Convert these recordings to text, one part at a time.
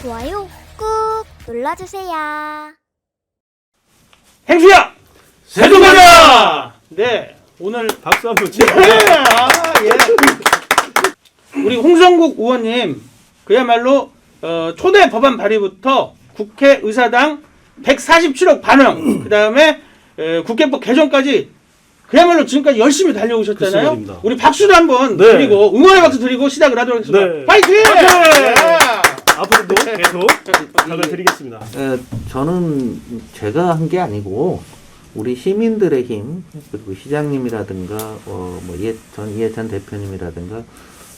좋아요 꾹 눌러주세요. 행수야! 세종가자! 네, 오늘 박수 한번 치고. 우리 홍성국 의원님 그야말로 초대 법안 발의부터 국회의사당 147억 반응, 그 다음에 국회법 개정까지 그야말로 지금까지 열심히 달려오셨잖아요. 글쎄 말입니다. 우리 박수도 한번 네. 드리고 응원의 박수 드리고 시작을 하도록 하겠습니다. 네. 파이팅! 앞으로도 계속 부탁을 드리겠습니다. 저는 제가 한 게 아니고 우리 시민들의 힘, 그리고 시장님이라든가 전 이해찬 대표님이라든가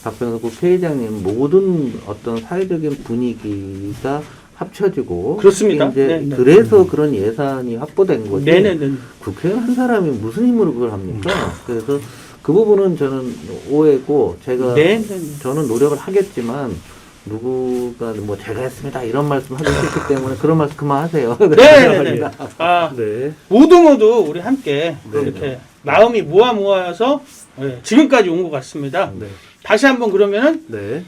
박병석 국회의장님 모든 어떤 사회적인 분위기가 합쳐지고 그렇습니다. 이제 네. 그래서 그런 예산이 확보된 거지. 네네네. 국회의원 한 사람이 무슨 힘으로 그걸 합니까? 그래서 그 부분은 저는 오해고 저는 노력을 하겠지만 누구가 뭐 제가 했습니다 이런 말씀 하기 싫기 때문에 그런 말씀 그만하세요. 네네네. 네. 모두 우리 함께 네. 이렇게 마음이 모아서 지금까지 온 것 같습니다. 네. 다시 한번 그러면은 네.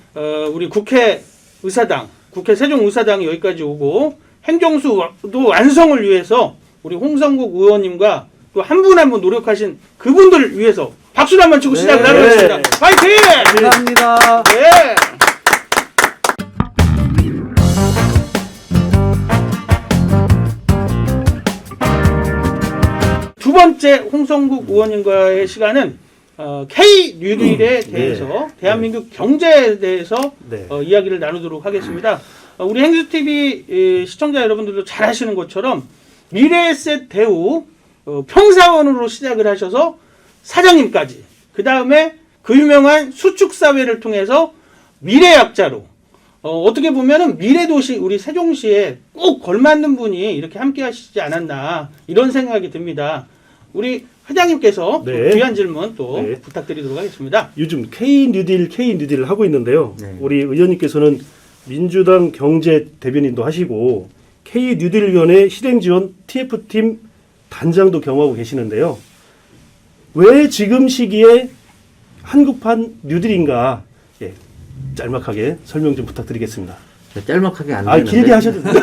우리 국회의사당, 국회 세종의사당이 여기까지 오고 행정수도 완성을 위해서 우리 홍성국 의원님과 또 한 분 한 분 노력하신 그분들을 위해서 박수를 한번 치고 시작을 하겠습니다. 파이팅! 감사합니다. 네. 두 번째 홍성국 의원님과의 시간은 K 뉴딜에 대해서 대한민국 경제에 대해서 네. 이야기를 나누도록 하겠습니다. 우리 행수TV 시청자 여러분들도 잘 아시는 것처럼 미래에셋 대우 평사원으로 시작을 하셔서 사장님까지, 그 다음에 그 유명한 수축사회를 통해서 미래약자로 어떻게 보면은 미래도시 우리 세종시에 꼭 걸맞는 분이 이렇게 함께 하시지 않았나 이런 생각이 듭니다. 우리 회장님께서 네. 귀한 질문 또 네. 부탁드리도록 하겠습니다. 요즘 K-뉴딜을 하고 있는데요. 네. 우리 의원님께서는 민주당 경제 대변인도 하시고 K-뉴딜위원회 실행지원 TF팀 단장도 겸하고 계시는데요. 왜 지금 시기에 한국판 뉴딜인가? 예, 짤막하게 설명 좀 부탁드리겠습니다. 짤막하게 안 되는데. 길게 하셔도 돼요.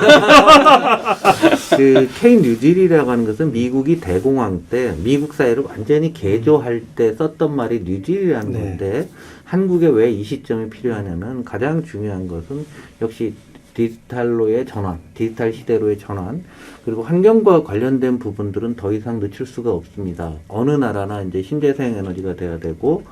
그 K 뉴딜이라고 하는 것은 미국이 대공황 때 미국 사회를 완전히 개조할 때 썼던 말이 뉴딜이라는 네. 건데 한국에 왜 이 시점이 필요하냐면 가장 중요한 것은 역시 디지털로의 전환, 디지털 시대로의 전환, 그리고 환경과 관련된 부분들은 더 이상 늦출 수가 없습니다. 어느 나라나 이제 신재생 에너지가 돼야 되고,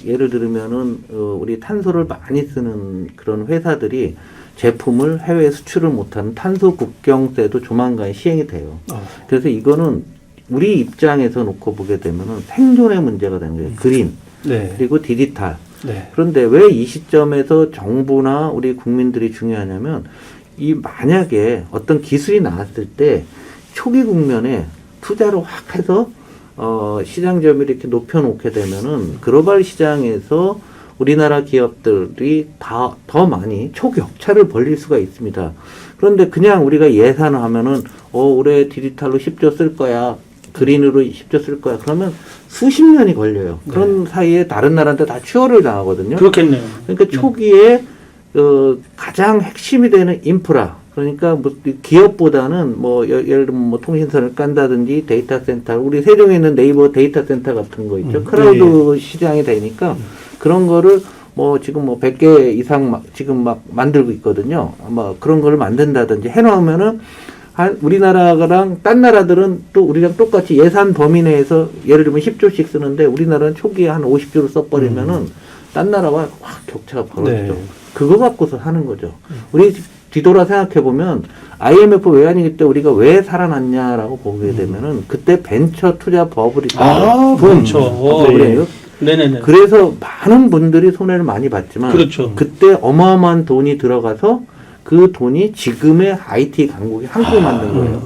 예를 들면은 우리 탄소를 많이 쓰는 그런 회사들이 제품을 해외에 수출을 못하는 탄소 국경세도 조만간 시행이 돼요. 그래서 이거는 우리 입장에서 놓고 보게 되면은 생존의 문제가 되는 거예요. 그린, 네. 그리고 디지털. 네. 그런데 왜 이 시점에서 정부나 우리 국민들이 중요하냐면 이 만약에 어떤 기술이 나왔을 때 초기 국면에 투자를 확 해서 시장 점유율을 이렇게 높여놓게 되면은 글로벌 시장에서 우리나라 기업들이 더 많이 초격차를 벌릴 수가 있습니다. 그런데 그냥 우리가 예산을 하면은 올해 디지털로 10조 쓸 거야. 그린으로 10조 쓸 거야. 그러면 수십 년이 걸려요. 그런 사이에 다른 나라한테 다 추월을 당하거든요. 그렇겠네요. 그러니까 초기에 가장 핵심이 되는 인프라, 그러니까 뭐 기업보다는 뭐 예를 들면 뭐 통신선을 깐다든지 데이터 센터, 우리 세종에 있는 네이버 데이터 센터 같은 거 있죠. 클라우드 시장이 되니까 그런 거를 뭐 지금 뭐 100개 이상 지금 막 만들고 있거든요. 아마 그런 거를 만든다든지 해놓으면은 우리나라랑 딴 나라들은 또 우리랑 똑같이 예산 범위 내에서 예를 들면 10조씩 쓰는데 우리나라는 초기에 한 50조를 써버리면은 딴 나라와 확 격차가 벌어지죠. 네. 그거 갖고서 하는 거죠. 우리 뒤돌아 생각해보면 IMF 외환위기 때 우리가 왜 살아났냐라고 보게 되면은 그때 벤처 투자 버블이 그렇죠. 그래요. 네네네. 그래서 많은 분들이 손해를 많이 봤지만 그렇죠. 그때 어마어마한 돈이 들어가서 그 돈이 지금의 IT 강국이 한국을 만든 거예요.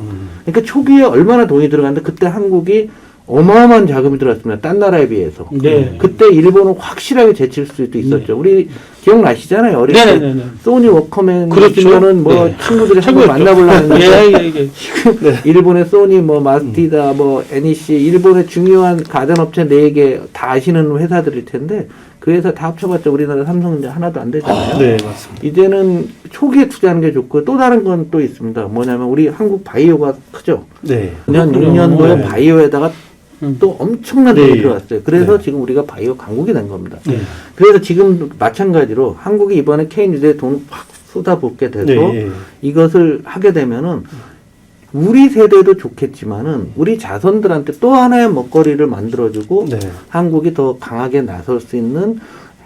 그러니까 초기에 얼마나 돈이 들어갔는데 그때 한국이 어마어마한 자금이 들어왔습니다. 딴 나라에 비해서. 네. 그때 일본은 확실하게 제칠 수도 있었죠. 우리 기억나시잖아요. 어릴 때 네네네. 소니 워커맨 그렇죠. 있으면은 뭐 네. 친구들이 한번 최고였죠. 만나보려고 했는데 예. 일본의 소니, 뭐 마스티다, 뭐 NEC, 일본의 중요한 가전업체 4개 다 아시는 회사들일 텐데 그 회사 다 합쳐봤자 우리나라 삼성전자 하나도 안 되잖아요. 네, 맞습니다. 이제는 초기에 투자하는 게 좋고 또 다른 건 또 있습니다. 뭐냐면 우리 한국 바이오가 크죠. 네. 년 그렇군요. 6년도에 네. 바이오에다가 또 엄청난 돈이 네. 들어갔어요. 그래서 네. 지금 우리가 바이오 강국이 된 겁니다. 네. 그래서 지금 마찬가지로 한국이 이번에 K뉴스에 돈을 확 쏟아붓게 돼서 네. 이것을 하게 되면은 우리 세대도 좋겠지만은 우리 자손들한테 또 하나의 먹거리를 만들어주고 네. 한국이 더 강하게 나설 수 있는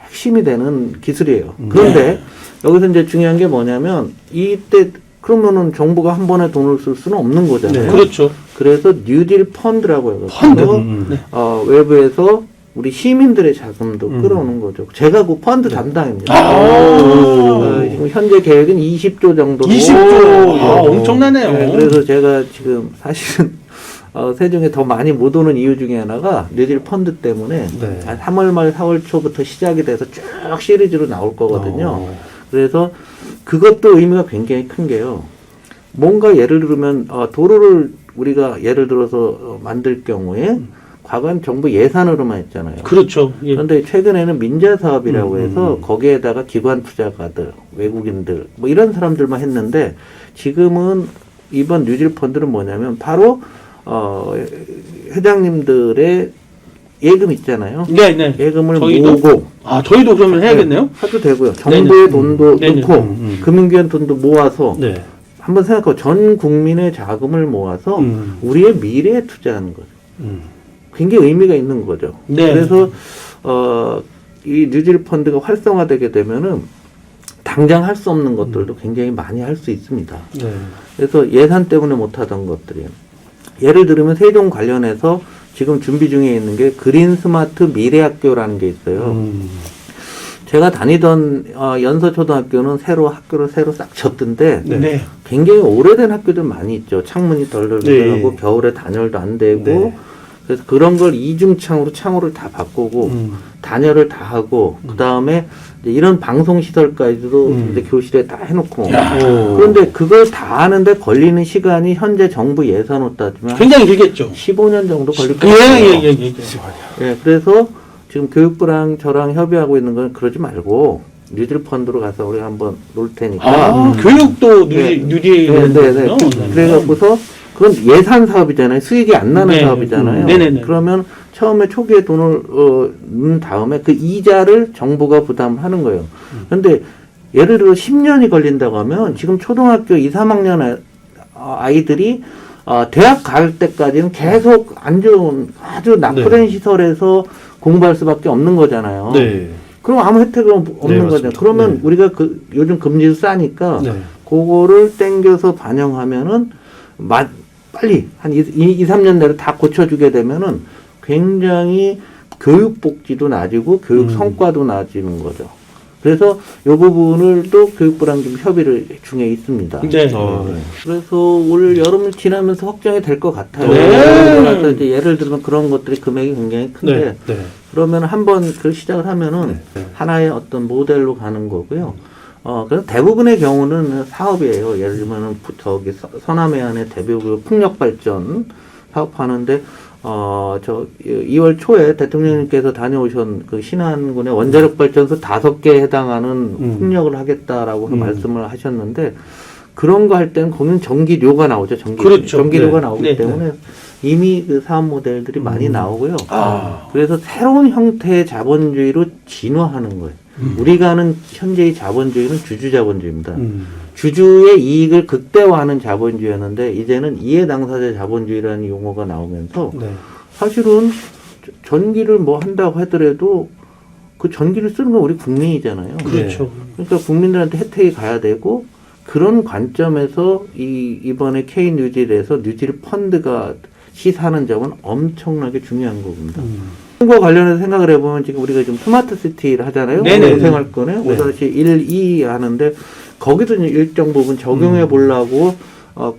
핵심이 되는 기술이에요. 그런데 여기서 이제 중요한 게 뭐냐면 이때 그러면은 정부가 한 번에 돈을 쓸 수는 없는 거잖아요. 네. 그렇죠. 그래서 뉴딜 펀드라고 해요. 펀드. 네. 외부에서 우리 시민들의 자금도 끌어오는 거죠. 제가 그 펀드 담당입니다. 지금 현재 계획은 20조 정도로. 20조. 엄청나네요. 네, 그래서 제가 지금 사실은 세종에 더 많이 못 오는 이유 중에 하나가 뉴딜 펀드 때문에 네. 한 3월 말 4월 초부터 시작이 돼서 쭉 시리즈로 나올 거거든요. 그래서 그것도 의미가 굉장히 큰 게요. 뭔가 예를 들면 도로를 우리가 예를 들어서 만들 경우에 과거엔 정부 예산으로만 했잖아요. 그렇죠. 예. 그런데 최근에는 민자 사업이라고 해서 거기에다가 기관 투자가들, 외국인들 뭐 이런 사람들만 했는데 지금은 이번 뉴딜 펀드는 뭐냐면 바로 회장님들의 예금 있잖아요. 네. 예금을 저희도? 모으고 저희도 그러면 해야겠네요. 네, 해도 되고요. 정부의 돈도 네네. 넣고 금융기관 돈도 모아서 네. 한번 생각하고 전 국민의 자금을 모아서 우리의 미래에 투자하는 거죠. 굉장히 의미가 있는 거죠. 네. 그래서 이 뉴딜 펀드가 활성화되게 되면은 당장 할 수 없는 것들도 굉장히 많이 할 수 있습니다. 네. 그래서 예산 때문에 못하던 것들이 예를 들면 세종 관련해서 지금 준비 중에 있는 게 그린 스마트 미래학교라는 게 있어요. 제가 다니던 연서초등학교는 학교를 새로 싹 졌던데 네. 굉장히 오래된 학교들 많이 있죠. 창문이 덜덜덜하고 네. 겨울에 단열도 안 되고 네. 그래서 그런 걸 이중창으로 창호를 다 바꾸고 단열을 다 하고 그 다음에 이런 방송 시설까지도 이제 교실에 다 해놓고 그런데 그걸 다 하는데 걸리는 시간이 현재 정부 예산으로 따지면 굉장히 길겠죠. 15년 정도 걸릴 것 같아요. 예. 예, 그래서 지금 교육부랑 저랑 협의하고 있는 건 그러지 말고 뉴딜 펀드로 가서 우리 한번 놀 테니까. 교육도 네. 뉴딜. 네. 그래갖고서 그건 예산 사업이잖아요. 수익이 안 나는 네. 사업이잖아요. 네네네. 그러면 처음에 초기에 돈을 넣은 다음에 그 이자를 정부가 부담하는 거예요. 그런데 예를 들어 10년이 걸린다고 하면 지금 초등학교 2, 3학년 아이들이 대학 갈 때까지는 계속 안 좋은 아주 낙후된 시설에서 공부할 수밖에 없는 거잖아요. 네. 그럼 아무 혜택은 없는 맞습니다. 거죠. 그러면 네. 우리가 요즘 금리도 싸니까 네. 그거를 땡겨서 반영하면은 빨리 한 2, 3년 내로 다 고쳐주게 되면은 굉장히 교육 복지도 낮아지고 교육 성과도 낮아지는 거죠. 그래서 이 부분을 또 교육부랑 좀 협의를 중에 있습니다. 네. 그래서 올 여름을 지나면서 확정이 될 것 같아요. 네. 그래서 이제 예를 들면 그런 것들이 금액이 굉장히 큰데 네. 그러면 한번 그 시작을 하면은 하나의 어떤 모델로 가는 거고요. 그래서 대부분의 경우는 사업이에요. 예를 들면은 저기 서남해안의 대뷰 풍력 발전 사업하는데 2월 초에 대통령님께서 다녀오신 그 신안군의 원자력 발전소 5개에 해당하는 풍력을 하겠다라고 말씀을 하셨는데 그런 거 할 때는 거기는 전기료가 나오죠. 그렇죠. 전기료가 네. 나오기 네. 때문에 이미 그 사업 모델들이 많이 나오고요. 그래서 새로운 형태의 자본주의로 진화하는 거예요. 우리가 아는 현재의 자본주의는 주주자본주의입니다. 주주의 이익을 극대화하는 자본주의였는데 이제는 이해 당사자 자본주의라는 용어가 나오면서 사실은 전기를 뭐 한다고 하더라도 그 전기를 쓰는 건 우리 국민이잖아요. 그렇죠. 그러니까 국민들한테 혜택이 가야 되고 그런 관점에서 이번에 K뉴딜에서 뉴딜 펀드가 시사하는 점은 엄청나게 중요한 겁니다. 그과 관련해서 생각을 해보면 지금 우리가 좀 스마트 시티를 하잖아요. 생활권에 5-1-2 하는데 거기도 일정 부분 적용해 보려고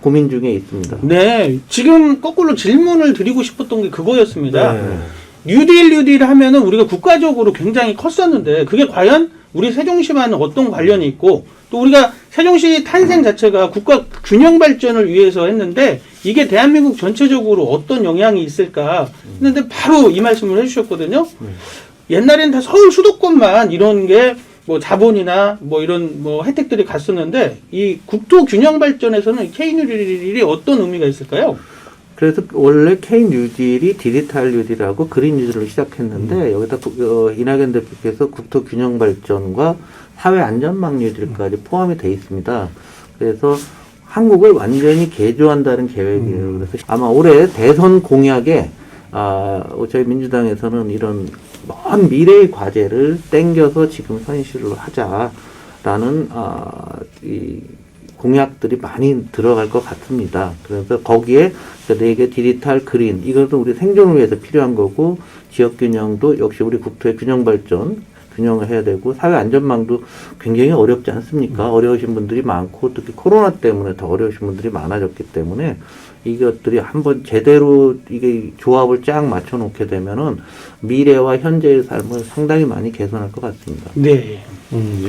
고민 중에 있습니다. 네. 지금 거꾸로 질문을 드리고 싶었던 게 그거였습니다. 네. 뉴딜 하면은 우리가 국가적으로 굉장히 컸었는데 그게 과연 우리 세종시와는 어떤 관련이 있고 또 우리가 세종시 탄생 자체가 국가 균형 발전을 위해서 했는데 이게 대한민국 전체적으로 어떤 영향이 있을까 했는데 바로 이 말씀을 해주셨거든요. 옛날에는 다 서울 수도권만 이런 게 뭐 자본이나 뭐 이런 뭐 혜택들이 갔었는데 이 국토 균형 발전에서는 K뉴딜이 어떤 의미가 있을까요? 그래서 원래 K 뉴딜이 디지털 뉴딜하고 그린 뉴딜로 시작했는데 여기다 이낙연 대표께서 국토 균형 발전과 사회 안전망 뉴딜까지 포함이 돼 있습니다. 그래서 한국을 완전히 개조한다는 계획이에요. 그래서 아마 올해 대선 공약에 저희 민주당에서는 이런 먼 미래의 과제를 땡겨서 지금 현실로 하자라는 이 공약들이 많이 들어갈 것 같습니다. 그래서 거기에 4개 디지털 그린 이것도 우리 생존을 위해서 필요한 거고 지역 균형도 역시 우리 국토의 균형 발전 균형을 해야 되고 사회 안전망도 굉장히 어렵지 않습니까? 어려우신 분들이 많고 특히 코로나 때문에 더 어려우신 분들이 많아졌기 때문에 이것들이 한번 제대로 이게 조합을 쫙 맞춰 놓게 되면은 미래와 현재의 삶을 상당히 많이 개선할 것 같습니다. 네.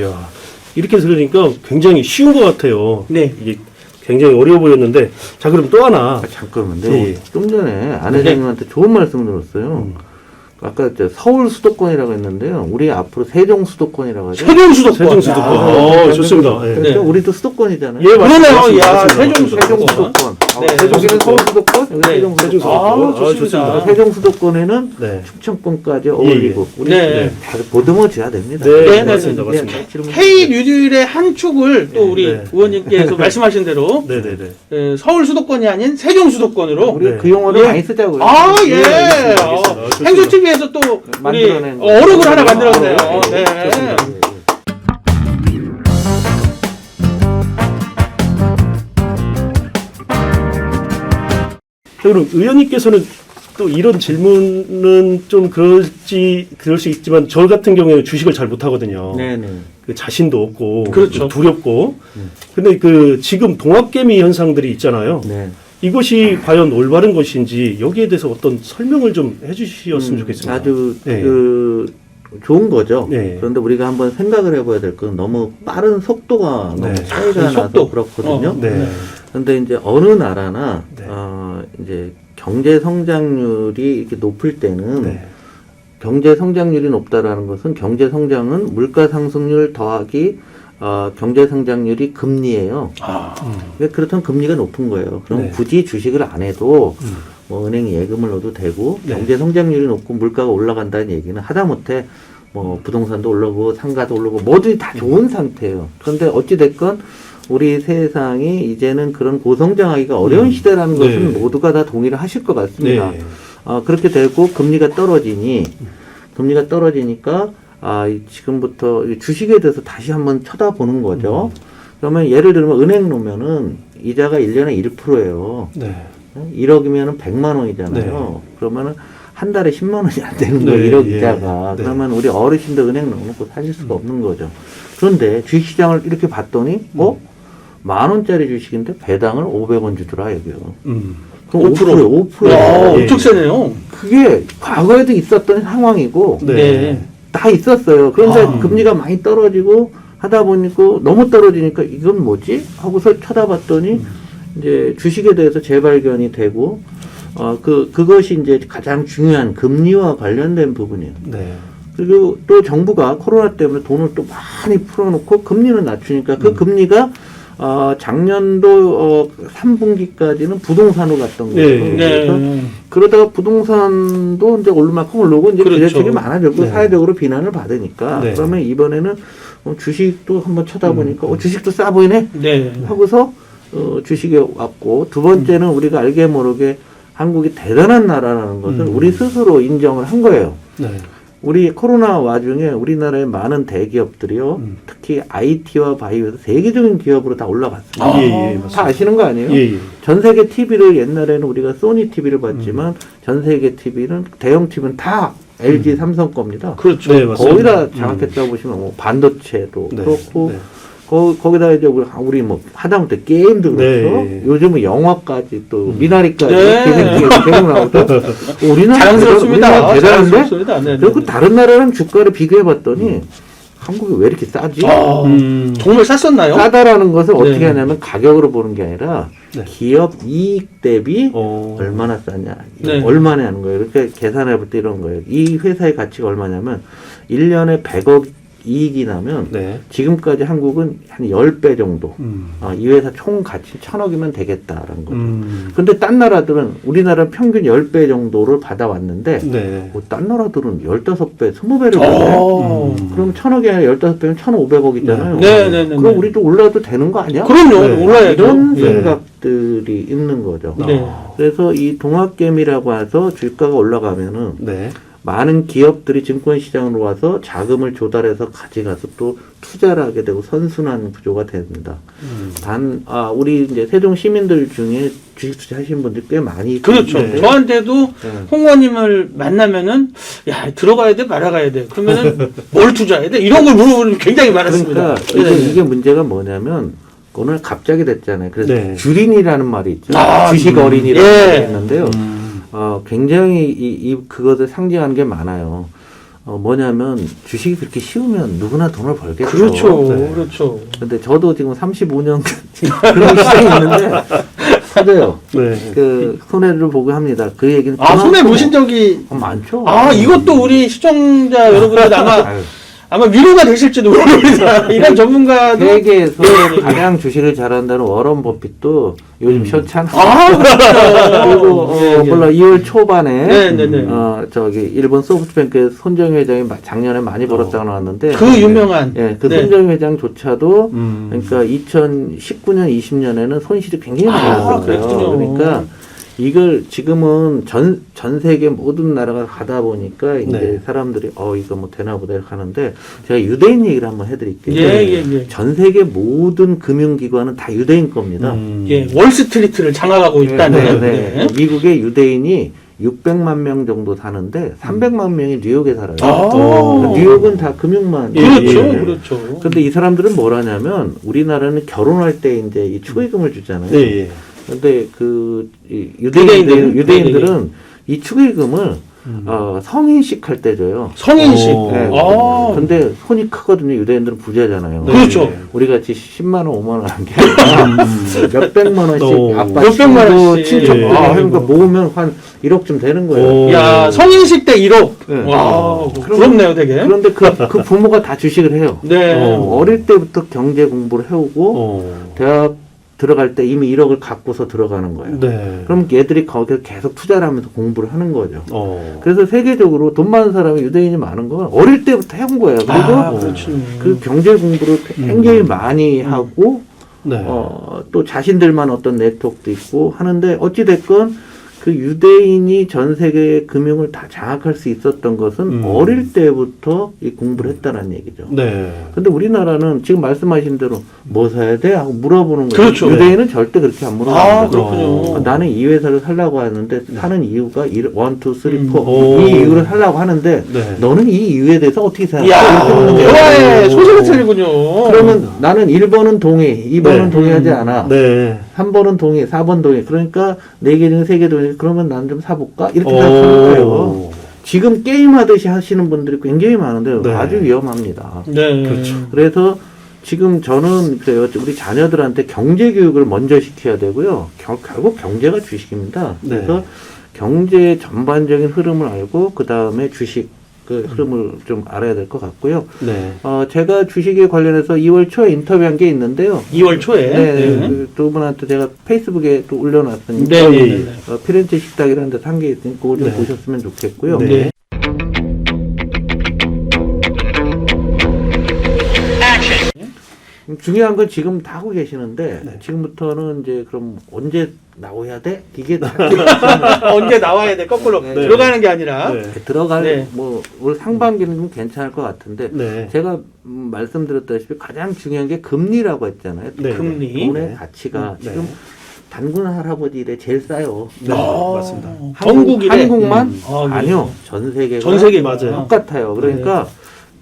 야, 이렇게 들으니까 굉장히 쉬운 것 같아요. 네. 이게 굉장히 어려워 보였는데, 자, 그럼 또 하나. 잠깐만요. 예. 좀 전에 안 회장님한테 좋은 말씀 들었어요. 아까 서울 수도권이라고 했는데요. 우리 앞으로 세종 수도권이라고 하죠. 세종 수도권. 세종 수도권. 좋습니다. 예. 그러니까 네. 우리도 수도권이잖아요. 예, 그러네요. 야, 맞습니다. 세종 세종 수도권. 수도권. 네. 여기는 서울 수도권, 여기 네. 세종 세종 수도권. 수도권. 좋습니다. 세종 수도권에는 네. 충청권까지 어울리고 우리 네. 다 보듬어줘야 됩니다. 네, 맞습니다. 맞습니다. K 뉴딜의 한 축을 또 우리 네. 의원님께서 말씀하신 대로 네네네. 서울 수도권이 아닌 세종 수도권으로 우리 네. 그 용어를 예. 많이 쓰자고요. 아, 예. 알겠습니다. 알겠습니다. 행주 TV에서 또 우리 만들어낸 거. 어록을 하나 만들었네요. 네. 네. 좋습니다. 자, 그럼 의원님께서는 또 이런 질문은 좀 그럴 수 있지만 저 같은 경우에는 주식을 잘 못하거든요. 네네. 그 자신도 없고 그렇죠. 두렵고. 근데 그 지금 동학개미 현상들이 있잖아요. 네. 이것이 과연 올바른 것인지 여기에 대해서 어떤 설명을 좀 해주셨으면 좋겠습니다. 아주 네. 좋은 거죠. 네. 그런데 우리가 한번 생각을 해봐야 될 건 너무 빠른 속도가 너무 네. 차이가 나서 속도. 그렇거든요. 네. 그런데 이제 어느 나라나 네. 이제 경제 성장률이 이렇게 높을 때는 네. 경제 성장률이 높다라는 것은 경제 성장은 물가 상승률 더하기 경제 성장률이 금리예요. 그러니까 그렇다면 금리가 높은 거예요. 그럼 네. 굳이 주식을 안 해도 뭐 은행에 예금을 넣어도 되고 네. 경제 성장률이 높고 물가가 올라간다는 얘기는 하다못해 뭐 부동산도 올라오고 상가도 올라오고 뭐든지 다 좋은 상태예요. 그런데 어찌 됐건 우리 세상이 이제는 그런 고성장하기가 어려운 시대라는 네. 것은 모두가 다 동의를 하실 것 같습니다. 네. 그렇게 되고 금리가 떨어지니까 지금부터 이 주식에 대해서 다시 한번 쳐다보는 거죠. 그러면 예를 들면 은행 놓으면은 이자가 1년에 1%예요. 네. 1억이면은 100만 원이잖아요. 네. 그러면은 한 달에 10만 원이 안 되는 네, 거예요. 1억 예. 이자가. 네. 그러면 우리 어르신들 은행 넣어놓고 사실 수가 없는 거죠. 그런데 주식시장을 이렇게 봤더니 10,000원짜리 주식인데 배당을 500원 주더라 여기요. 그럼 5%예요. 5%예요. 와, 예. 엄청 세네요. 그게 과거에도 있었던 상황이고 네. 다 있었어요. 그런데 아. 금리가 많이 떨어지고 하다 보니까 너무 떨어지니까 이건 뭐지? 하고서 쳐다봤더니 이제 주식에 대해서 재발견이 되고 그것이 이제 가장 중요한 금리와 관련된 부분이에요. 네. 그리고 또 정부가 코로나 때문에 돈을 또 많이 풀어놓고 금리는 낮추니까 그 금리가 작년도 3분기까지는 부동산으로 갔던 거죠. 네. 그래서 네. 그러다가 부동산도 이제 오르만큼 오르고 이제 그렇죠. 기대책이 많아졌고 네. 사회적으로 비난을 받으니까 네. 그러면 이번에는 주식도 한번 쳐다보니까 주식도 싸 보이네 네. 하고서 주식에 왔고 두 번째는 우리가 알게 모르게 한국이 대단한 나라라는 것을 우리 스스로 인정을 한 거예요. 네. 우리 코로나 와중에 우리나라의 많은 대기업들이요, 특히 IT와 바이오에서 세계적인 기업으로 다 올라갔습니다. 예, 예, 맞습니다. 다 아시는 거 아니에요? 예, 예. 전 세계 TV를 옛날에는 우리가 소니 TV를 봤지만 전 세계 TV는 대형 TV는 다 LG 삼성 겁니다. 그렇죠. 네, 맞습니다. 거의 다 장악했다고 보시면 뭐 반도체도 네, 그렇고 네. 거기다 이제 우리 뭐 하다못해 게임도 그렇죠. 네. 요즘은 영화까지 또 미나리까지 네. 계속 나오죠. 우리나라 자랑스럽습니다. 대단한데? 자랑스럽습니다. 네, 그리고 네. 다른 나라랑 주가를 비교해봤더니 한국이 왜 이렇게 싸지? 정말 쌌었나요? 싸다라는 것을 네. 어떻게 하냐면 가격으로 보는 게 아니라 네. 기업 이익 대비 어. 얼마나 싸냐. 네. 얼마나 하는 거예요. 이렇게 계산해 볼 때 이런 거예요. 이 회사의 가치가 얼마냐면 1년에 100억 이익이 나면 네. 지금까지 한국은 한 10배 정도. 음. 이 회사 총 가치 1,000억이면 되겠다라는 거죠. 음. 근데 딴 나라들은 우리나라 평균 10배 정도를 받아왔는데 네. 딴 나라들은 15배, 20배를 받아요. 그럼 1,000억이 아니라 15배면 1,500억이잖아요. 네. 그럼 우리도 올라도 되는 거 아니야? 그럼요. 네. 올라야죠. 이런 네. 생각들이 있는 거죠. 네. 그래서 이 동학개미라고 해서 주가가 올라가면은 네. 많은 기업들이 증권시장으로 와서 자금을 조달해서 가져가서 또 투자를 하게 되고 선순환 구조가 됩니다. 우리 이제 세종 시민들 중에 주식 투자하시는 분들이 꽤 많이 그렇죠. 있는데 저한테도 네. 홍 의원님을 만나면은 야 들어가야 돼 말아가야 돼. 그러면은 뭘 투자해야 돼? 이런 걸 물어보는 게 굉장히 많았습니다. 그러니까 이게 문제가 뭐냐면 오늘 갑자기 됐잖아요. 그래서 네. 주린이라는 말이 있죠. 아, 주식 어린이라는 예. 말이 있는데요. 굉장히 그것을 상징하는 게 많아요. 뭐냐면 주식이 그렇게 쉬우면 누구나 돈을 벌겠죠. 그렇죠. 네. 그렇죠. 근데 저도 지금 35년 그런 시장이 있는데 맞아요. 네. 그 손해를 보고 합니다. 그 얘기는 손해 보신 적이 많죠. 이것도 우리 시청자 여러분들 아유. 아마 위로가 되실지도 모릅니다. 이런 전문가도 세계에서 가장 주식을 잘한다는 워런 버핏도 요즘 쉬었잖아. 그리고 몰라 2월 초반에 네네네. 일본 소프트뱅크의 손정희 회장이 작년에 많이 벌었다고 나왔는데 그 유명한 그 네. 손정희 회장조차도 그러니까 2019년 20년에는 손실이 굉장히 많이 났어요. 그랬군요. 그러니까 이걸 지금은 전 세계 모든 나라가 가다 보니까 이제 네. 사람들이 이거 뭐 되나 보다 이렇게 하는데 제가 유대인 얘기를 한번 해드릴게요. 예. 전 세계 모든 금융기관은 다 유대인 겁니다. 예, 월스트리트를 장악하고 있다는. 네. 미국의 유대인이 600만 명 정도 사는데 300만 명이 뉴욕에 살아요. 그러니까 뉴욕은 다 금융만. 그렇죠. 근데 이 사람들은 뭘 하냐면 우리나라는 결혼할 때 이제 이 축의금을 주잖아요. 네. 근데 유대인들은 이 축의금을 성인식 할 때 줘요. 성인식. 네. 근데 손이 크거든요. 유대인들은 부자잖아요. 네. 그렇죠. 우리 같이 10만 원, 5만 원 하는 게 아니라 몇백만 원씩 아빠 몇백만 원씩. 친척 예. 그러니까 모으면 한 1억쯤 되는 거예요. 야, 성인식 때 1억. 네. 와, 부럽네요, 되게. 그런데 그 부모가 다 주식을 해요. 네. 어릴 때부터 경제 공부를 해오고 대학 들어갈 때 이미 1억을 갖고서 들어가는 거예요. 네. 그럼 얘들이 거기서 계속 투자를 하면서 공부를 하는 거죠. 어. 그래서 세계적으로 돈 많은 사람이 유대인이 많은 건 어릴 때부터 해온 거예요. 그리고 그렇죠. 그 경제 공부를 굉장히 많이 하고 네. 또 자신들만 어떤 네트워크도 있고 하는데 어찌됐건 그 유대인이 전 세계의 금융을 다 장악할 수 있었던 것은 어릴 때부터 이 공부를 했다는 얘기죠. 네. 근데 우리나라는 지금 말씀하신 대로 뭐 사야 돼? 하고 물어보는 거예요. 그렇죠. 유대인은 절대 그렇게 안 물어봅니다. 그렇군요. 나는 이 회사를 살라고 하는데 사는 이유가 1, 2, 3, 4 오. 이 이유를 살라고 하는데 네. 너는 이 이유에 대해서 어떻게 생각해? 이야, 이렇게 묻는 거예요. 대화의 소재가 틀리군요. 그러면 나는 1번은 동의, 2번은 네. 동의하지 않아. 네. 3번은 동의, 4번 동의. 그러니까 4개 중에 3개 동의. 그러면 난 좀 사볼까? 이렇게 오. 생각하는 거예요. 지금 게임하듯이 하시는 분들이 굉장히 많은데 네. 아주 위험합니다. 네. 그렇죠. 그래서 지금 저는 그래요. 우리 자녀들한테 경제 교육을 먼저 시켜야 되고요. 결국 경제가 주식입니다. 네. 그래서 경제 전반적인 흐름을 알고 그 다음에 주식 그 흐름을 좀 알아야 될 것 같고요. 네. 제가 주식에 관련해서 2월 초에 인터뷰한 게 있는데요. 2월 초에. 네, 그두 분한테 제가 페이스북에 또 올려놨으니까 네. 피렌체 식당이라는 데서 한 게 있으니까 그거 좀 네. 보셨으면 좋겠고요. 네. 중요한 건 지금 다 하고 계시는데 네. 지금부터는 이제 그럼 언제 나와야 돼? 이게 언제 나와야 돼? 거꾸로 네. 들어가는 게 아니라. 네. 들어갈 네. 뭐 올 상반기는 좀 괜찮을 것 같은데 네. 제가 말씀드렸다시피 가장 중요한 게 금리라고 했잖아요. 네. 금리. 돈의 네. 가치가 네. 지금 단군 할아버지 이래 제일 싸요. 네. 맞습니다. 전국이래. 한국만 아, 네. 아니요. 전 세계가 전 세계 맞아요. 똑같아요. 그러니까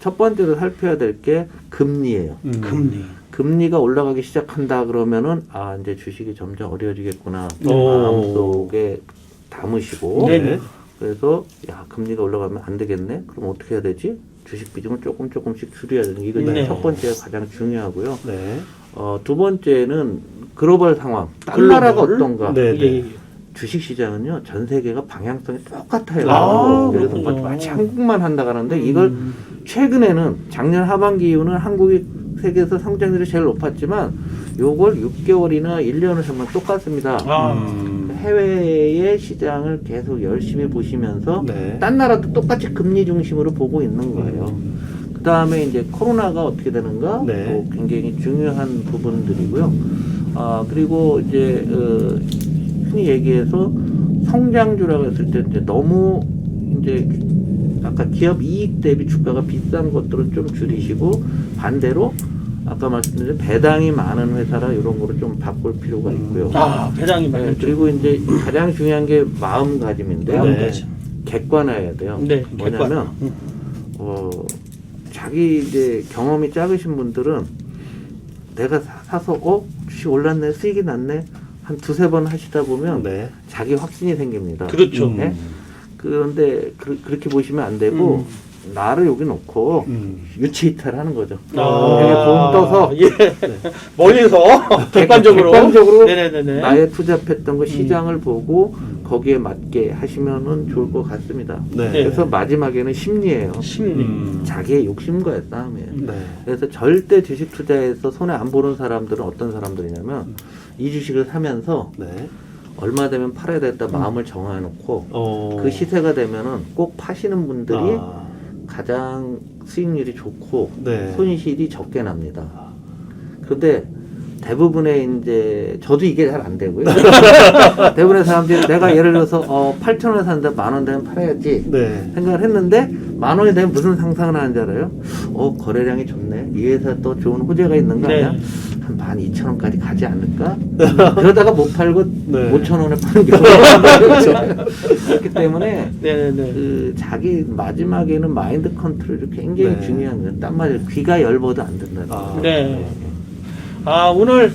첫 번째로 살펴야 될 게 금리예요. 금리. 금리가 올라가기 시작한다 그러면은 이제 주식이 점점 어려워지겠구나 오. 마음속에 담으시고 네네. 그래서 금리가 올라가면 안 되겠네. 그럼 어떻게 해야 되지? 주식 비중을 조금씩 줄여야 되는 게 이거 네. 첫 번째가 가장 중요하고요. 네. 두 번째는 글로벌 상황. 딴 글로벌? 나라가 어떤가? 네. 예, 예. 주식 시장은요 전 세계가 방향성이 똑같아요. 그래서 그렇군요. 마치 한국만 한다 가는데 이걸 최근에는 작년 하반기 이후는 한국이 세계에서 성장률이 제일 높았지만 요걸 6개월이나 1년을 하면 똑같습니다. 해외의 시장을 계속 열심히 보시면서 네. 딴 나라도 똑같이 금리 중심으로 보고 있는 거예요. 그 다음에 이제 코로나가 어떻게 되는가 네. 또 굉장히 중요한 부분들이고요. 그리고 이제 흔히 얘기해서 성장주라고 했을 때 이제 너무 이제 아까 기업 이익 대비 주가가 비싼 것들은 좀 줄이시고 반대로 아까 말씀드린 배당이 많은 회사라 이런 거를 좀 바꿀 필요가 있고요. 배당이 네, 많죠. 그리고 이제 가장 중요한 게 마음가짐인데요. 네. 객관화해야 돼요. 네, 뭐냐면 자기 이제 경험이 작으신 분들은 내가 사서 주식 올랐네, 수익이 났네 한 두세 번 하시다 보면 네. 자기 확신이 생깁니다. 그렇죠. 네? 그런데 그렇게 보시면 안 되고 나를 여기 놓고 유치 이탈하는 거죠. 여기 돈 떠서 예. 멀리서 객관적으로 네네네. 나의 투잡했던 거 시장을 보고 거기에 맞게 하시면은 좋을 것 같습니다. 네. 그래서 마지막에는 심리예요. 심리. 자기의 욕심과의 싸움이에요. 네. 그래서 절대 주식 투자에서 손해 안 보는 사람들은 어떤 사람들이냐면 이 주식을 사면서 네. 얼마 되면 팔아야 되겠다 마음을 정해놓고 그 시세가 되면은 꼭 파시는 분들이 가장 수익률이 좋고 네. 손실이 적게 납니다. 그런데 대부분의 이제 저도 이게 잘 안 되고요. 대부분의 사람들이 내가 예를 들어서 8,000원에 샀는데 10,000원 되면 팔아야지 네. 생각을 했는데 10,000원이 되면 무슨 상상을 하는 줄 알아요? 거래량이 좋네. 이 회사 또 좋은 호재가 있는 거 아니야? 한 12,000원까지 가지 않을까? 그러다가 못 팔고 네. 5,000원에 파는 경우가 그렇기 때문에 네네네. 그 자기 마지막에는 마인드 컨트롤이 굉장히 네. 중요한 거예요. 딴 말로 귀가 열보도 안 된다는 거예요. 네. 오늘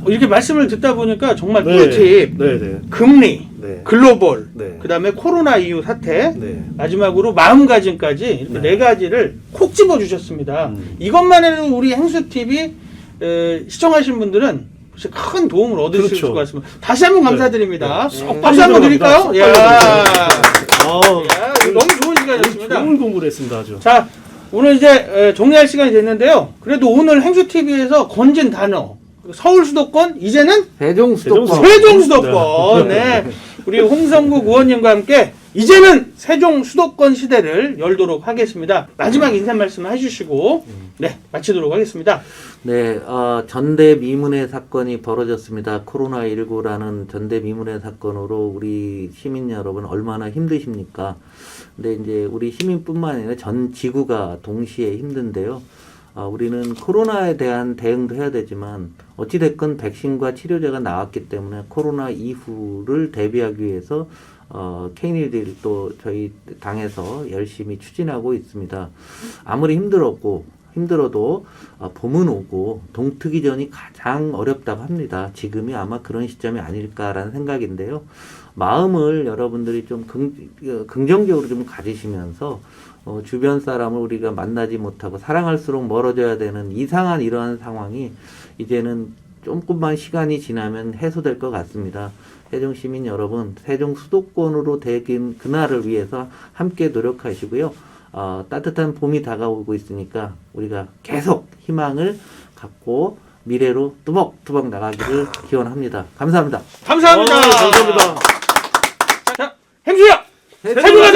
이렇게 말씀을 듣다 보니까 정말 꿀팁, 네. 네. 금리, 네. 글로벌, 네. 그다음에 코로나 이후 사태, 네. 마지막으로 마음가짐까지 이렇게 네. 네 가지를 콕 집어 주셨습니다. 이것만 해도 우리 행수 TV 시청하신 분들은 큰 도움을 얻으실 그렇죠. 것 같습니다. 다시 한번 감사드립니다. 쏙 박수 한번 드릴까요? 쏙 야, 아, 이거 너무 좋은 시간이었습니다. 좋은 공부를 했습니다, 아주. 자, 오늘 이제 정리할 시간이 됐는데요. 그래도 오늘 행수TV에서 건진 단어, 서울 수도권, 이제는 세종 수도권. 세종 수도권. 네. 우리 홍성국 의원님과 함께 이제는 세종 수도권 시대를 열도록 하겠습니다. 마지막 인사 말씀 해주시고, 네, 마치도록 하겠습니다. 네, 전대미문의 사건이 벌어졌습니다. 코로나19라는 전대미문의 사건으로 우리 시민 여러분 얼마나 힘드십니까? 근데 이제 우리 시민뿐만 아니라 전 지구가 동시에 힘든데요. 우리는 코로나에 대한 대응도 해야 되지만 어찌됐건 백신과 치료제가 나왔기 때문에 코로나 이후를 대비하기 위해서 K니들이 또 저희 당에서 열심히 추진하고 있습니다. 아무리 힘들어도 봄은 오고 동트기 전이 가장 어렵다고 합니다. 지금이 아마 그런 시점이 아닐까라는 생각인데요. 마음을 여러분들이 좀 긍정적으로 좀 가지시면서 주변 사람을 우리가 만나지 못하고 사랑할수록 멀어져야 되는 이상한 이러한 상황이 이제는 조금만 시간이 지나면 해소될 것 같습니다. 세종 시민 여러분, 세종 수도권으로 되긴 그날을 위해서 함께 노력하시고요. 따뜻한 봄이 다가오고 있으니까 우리가 계속 희망을 갖고 미래로 뚜벅뚜벅 나가기를 기원합니다. 감사합니다. 감사합니다. 감사합니다. 자, 행수야! 세종아!